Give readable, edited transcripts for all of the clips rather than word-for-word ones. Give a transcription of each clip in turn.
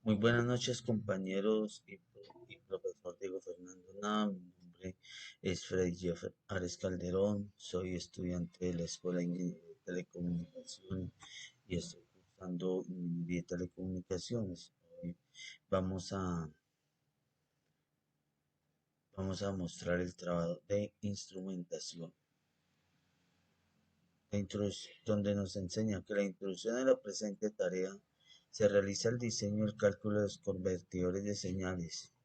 Muy buenas noches, compañeros y profesor Diego Fernando Nava. Mi nombre es Freddy Jeffer Ares Calderón. Soy estudiante de la Escuela de Ingeniería de Telecomunicaciones y estoy cursando Ingeniería de Telecomunicaciones. Hoy vamos a, vamos a mostrar el trabajo de instrumentación, donde nos enseña que la introducción de la presente tarea se realiza el diseño y el cálculo de los convertidores de señales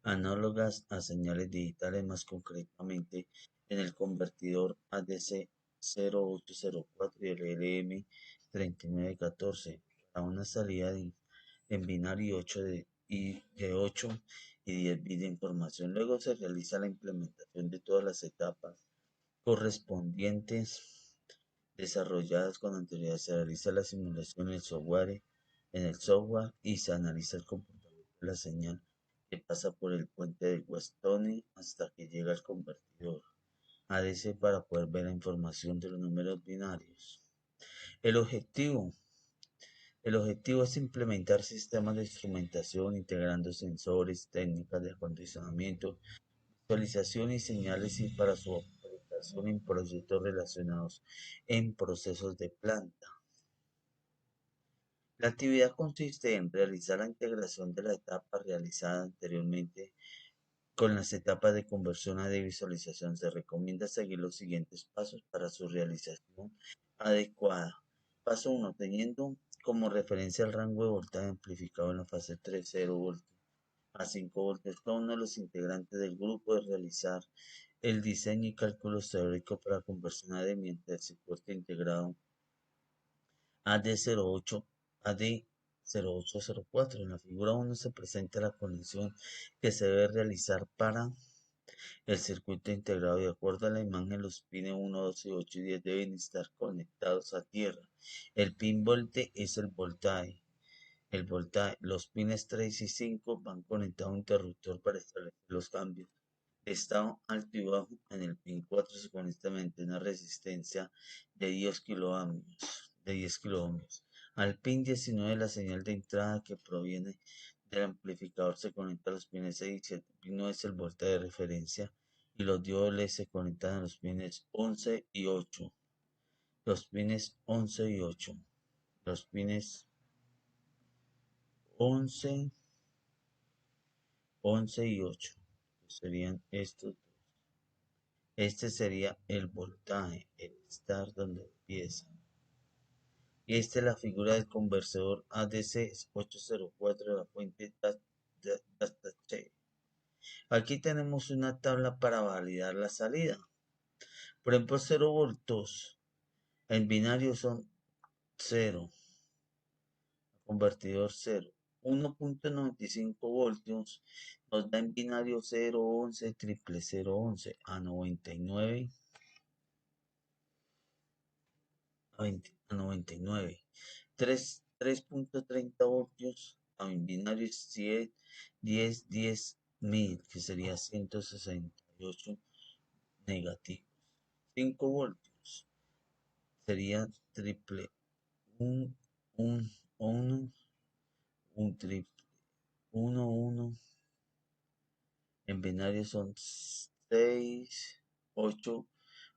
análogas a señales digitales, más concretamente en el convertidor ADC 0804 y el LM3914 para una salida en binario 8 y 10 bits de información. Luego se realiza la implementación de todas las etapas correspondientes desarrolladas con anterioridad. Se realiza la simulación en el software y se analiza el comportamiento de la señal que pasa por el puente de Weston hasta que llega al convertidor ADC para poder ver la información de los números binarios. El objetivo, el objetivo es implementar sistemas de instrumentación integrando sensores, técnicas de acondicionamiento, visualización y señales y para su aplicación en proyectos relacionados en procesos de planta. La actividad consiste en realizar la integración de la etapa realizada anteriormente con las etapas de conversión a de visualización. Se recomienda seguir los siguientes pasos para su realización adecuada. Paso 1. Teniendo como referencia el rango de voltaje amplificado en la fase 3, 0 voltios a 5 voltios. Cada uno de los integrantes del grupo de realizar el diseño y cálculos teóricos para conversión AD mediante el circuito integrado AD08 AD0804. En la figura 1 se presenta la conexión que se debe realizar para el circuito integrado. De acuerdo a la imagen, los pines 1, 2, 8 y 10 deben estar conectados a tierra. El pin volte es el voltaje. Los pines 3 y 5 van conectados a un interruptor para establecer los cambios de estado alto y bajo. En el pin 4 se conecta mediante una resistencia de 10 kiloohmios. Al pin 19 la señal de entrada que proviene del amplificador se conecta a los pines 6 y 7. El pin 9 es el voltaje de referencia y los diodos LED se conectan a los pines 11 y 8. Los pines 11 y 8. Los pines 11, 11 y 8. Serían estos. Este sería el voltaje, el estar donde empieza. Y esta es la figura del conversador ADC 804 de la fuente Datache. Aquí tenemos una tabla para validar la salida. Por ejemplo, 0 voltios. En binario son 0. Convertidor 0. 1.95 voltios nos da en binario 011 triple 011 a 99 a 99. 3.30 voltios a en binario 10 que sería 168 negativos. 5 voltios sería triple un, un, un triple 1. En binario son 6, 8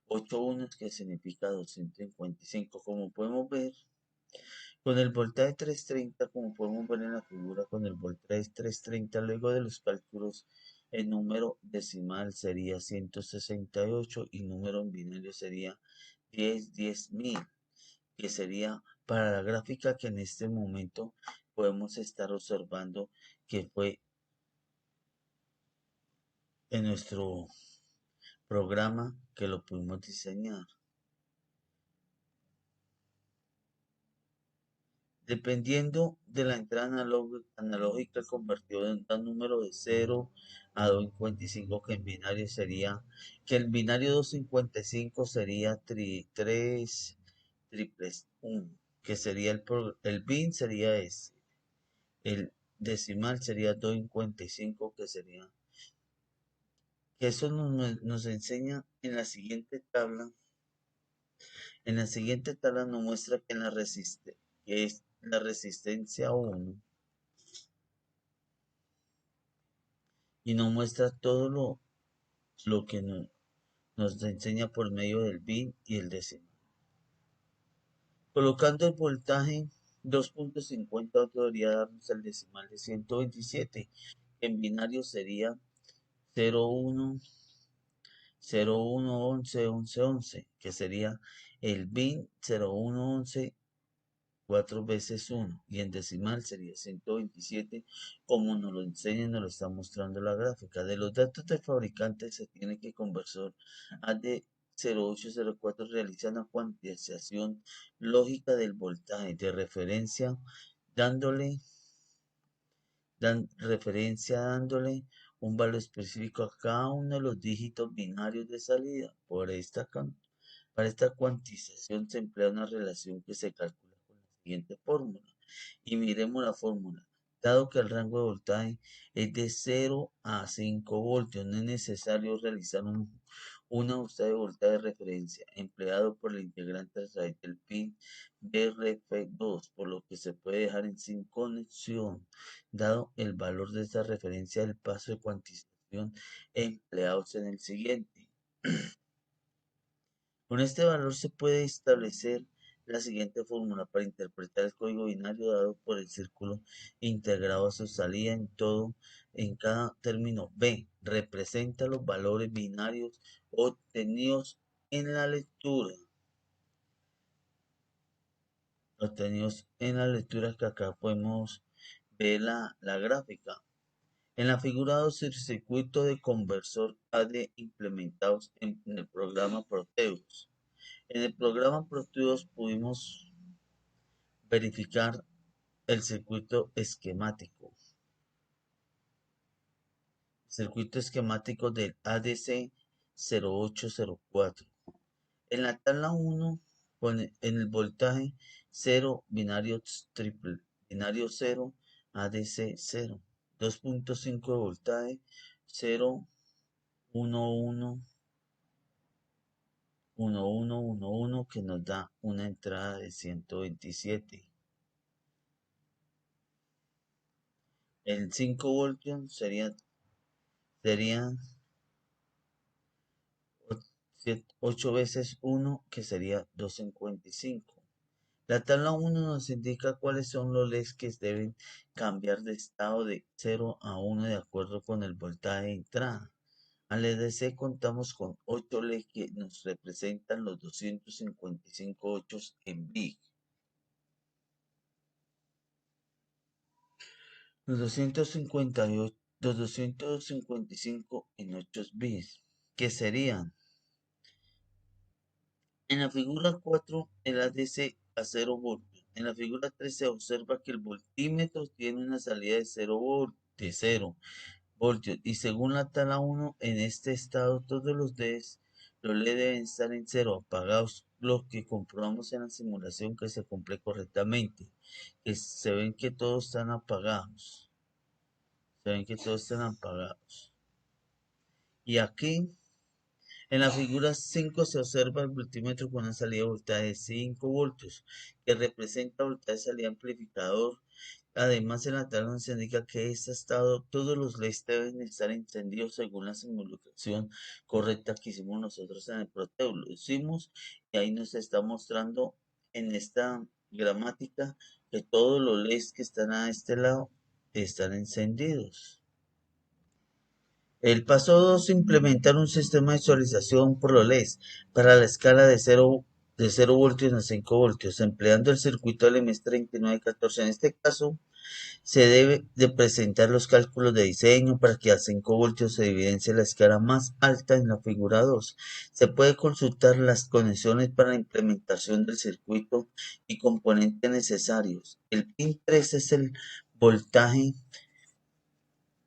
unos que significa 255. Como podemos ver, con el voltaje 330, como podemos ver en la figura, con el voltaje 330, luego de los cálculos, el número decimal sería 168 y el número en binario sería 10.000, que sería para la gráfica que en este momento podemos estar observando que fue en nuestro programa que lo pudimos diseñar. Dependiendo de la entrada analógica, el convertidor da un número de 0 a 255, que en binario sería, que el binario 255 sería 3 triples 1, que sería el bin sería ese, el decimal sería 255, que sería, que eso nos enseña en la siguiente tabla. En la siguiente tabla nos muestra que, que es la resistencia 1 y nos muestra todo lo que nos enseña por medio del bit y el decimal. Colocando el voltaje 2.50 debería darnos el decimal de 127. En binario sería 01, 01, 11, 11, 11, que sería el bit 01, 11, 4 veces 1, y en decimal sería 127, como nos lo enseña y nos lo está mostrando la gráfica. De los datos del fabricante se tiene que conversor AD0804 realiza una cuantización lógica del voltaje de referencia, dándole dándole un valor específico a cada uno de los dígitos binarios de salida. Para esta cuantización se emplea una relación que se calcula con la siguiente fórmula. Y miremos la fórmula. Dado que el rango de voltaje es de 0 a 5 voltios, no es necesario realizar un ajuste de voltaje de referencia empleado por el integrante a través del pin BRF2, por lo que se puede dejar en sin conexión, dado el valor de esta referencia del paso de cuantización empleados en el siguiente. Con este valor se puede establecer la siguiente fórmula para interpretar el código binario dado por el círculo integrado a su salida en cada término B. Representa los valores binarios obtenidos en la lectura. Que acá podemos ver la gráfica. En la figura 2, el circuito de conversor AD implementados en el programa Proteus. En el programa Proteus pudimos verificar el circuito esquemático. Circuito esquemático del ADC 0804. En la tabla 1, en el voltaje 0, binario triple, binario 0, ADC 0, 2.5 de voltaje, 0, 1, 1, 1, 1, 1, 1, que nos da una entrada de 127. El 5 voltios sería 8 veces 1, que sería 255. La tabla 1 nos indica cuáles son los LEDs que deben cambiar de estado de 0 a 1 de acuerdo con el voltaje de entrada. Al EDC contamos con 8 LEDs que nos representan los 255 8 en bit. Los 255 en 8 bits, que serían, en la figura 4 el ADC a 0 voltios. En la figura 3 se observa que el voltímetro tiene una salida de 0 voltios, y según la tabla 1, en este estado todos los LEDs deben estar en 0 apagados, lo que comprobamos en la simulación que se cumple correctamente, que se ven que todos están apagados. Y aquí en la figura 5 se observa el multímetro con una salida de voltaje de 5 voltios, que representa voltaje de salida amplificador. Además, en la tabla nos indica que este estado todos los LEDs deben estar encendidos según la simulación correcta que hicimos nosotros en el Proteus. Lo hicimos y ahí nos está mostrando en esta gramática que todos los LEDs que están a este lado están encendidos. El paso 2, implementar un sistema de visualización por los LEDs para la escala de 0 voltios a 5 voltios, empleando el circuito LMS3914. En este caso, se debe de presentar los cálculos de diseño para que a 5 voltios se evidencie la escala más alta en la figura 2. Se puede consultar las conexiones para la implementación del circuito y componentes necesarios. El pin 3 es el voltaje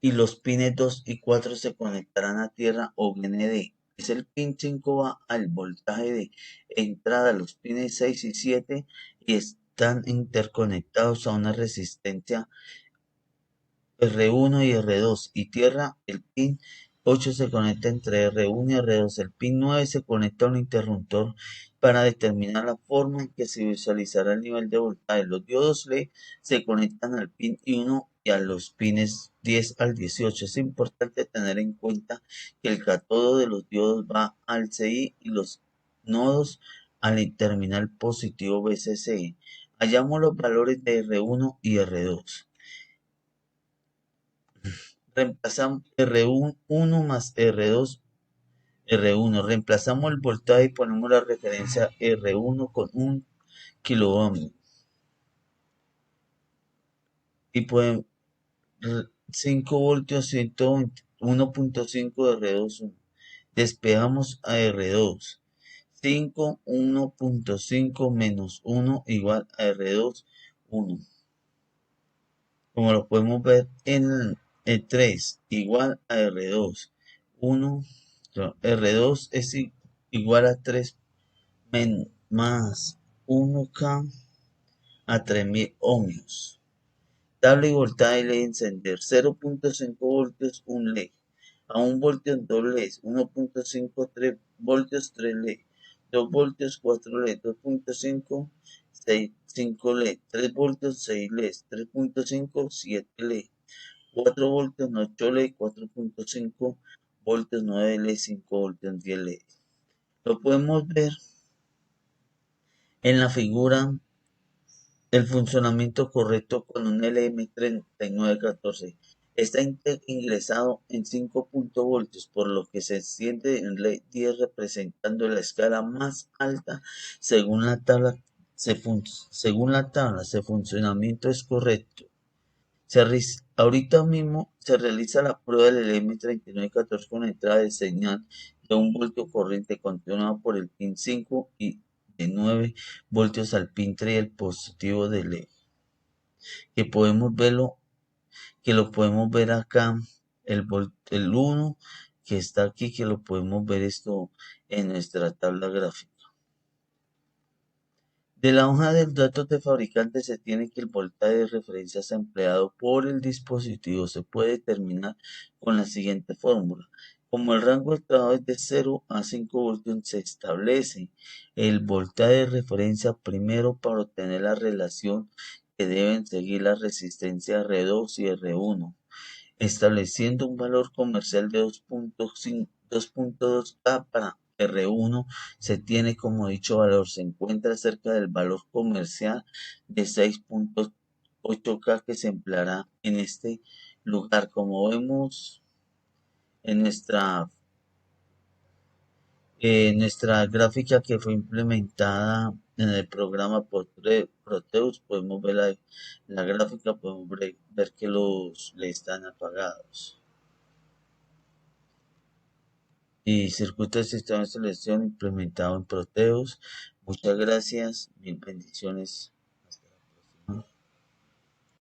y los pines 2 y 4 se conectarán a tierra o VND. El pin 5 va al voltaje de entrada, los pines 6 y 7 y están interconectados a una resistencia R1 y R2 y tierra. El pin 8 se conecta entre R1 y R2. El pin 9 se conecta a un interruptor para determinar la forma en que se visualizará el nivel de voltaje. Los diodos LED se conectan al pin 1 y a los pines 10 al 18. Es importante tener en cuenta que el cátodo de los diodos va al CI y los nodos al terminal positivo VCC. Hallamos los valores de R1 y R2. Reemplazamos R1 más R2. Reemplazamos el voltaje y ponemos la referencia R1 con 1 kiloohm. Y pueden 5 voltios 1.5 de R2. Despejamos a R2. 5, 1.5 menos 1 igual a R2, 1. Como lo podemos ver en el 3, igual a R2, 1. R2 es igual a 3 más 1K a 3000 ohmios. Tabla y voltaje LED encender 0.5 voltios un LED, a 1 voltio 2 LEDs, 1.5 3 voltios 3 LED, 2 voltios 4 LED, 2.5 5 LED, 3 voltios 6 LEDs, 3.5 7 LED, 4 voltios 8 LED, 4.5 voltios 9 LED, 5 voltios 10 LED. Lo podemos ver en la figura el funcionamiento correcto con un LM3914. Está ingresado en 5 voltios, por lo que se enciende en LED 10 representando la escala más alta según la tabla. Su funcionamiento es correcto. Ahorita mismo se realiza la prueba del LM3914 con entrada de señal de 1 voltio corriente continuada por el pin 5 y de 9 voltios al pin 3 y el positivo de LED. Que lo podemos ver acá, el 1 que está aquí, que lo podemos ver esto en nuestra tabla gráfica. De la hoja de datos de fabricante se tiene que el voltaje de referencia empleado por el dispositivo se puede determinar con la siguiente fórmula. Como el rango de trabajo es de 0 a 5 voltios, se establece el voltaje de referencia primero para obtener la relación que deben seguir la resistencia R2 y R1, estableciendo un valor comercial de 2.2K para R1 se tiene como dicho valor, se encuentra cerca del valor comercial de 6.8K que se empleará en este lugar. Como vemos en nuestra gráfica que fue implementada en el programa Proteus, podemos ver la gráfica, podemos ver que los le están apagados. Y circuito de sistema de selección implementado en Proteus. Muchas gracias, mil bendiciones.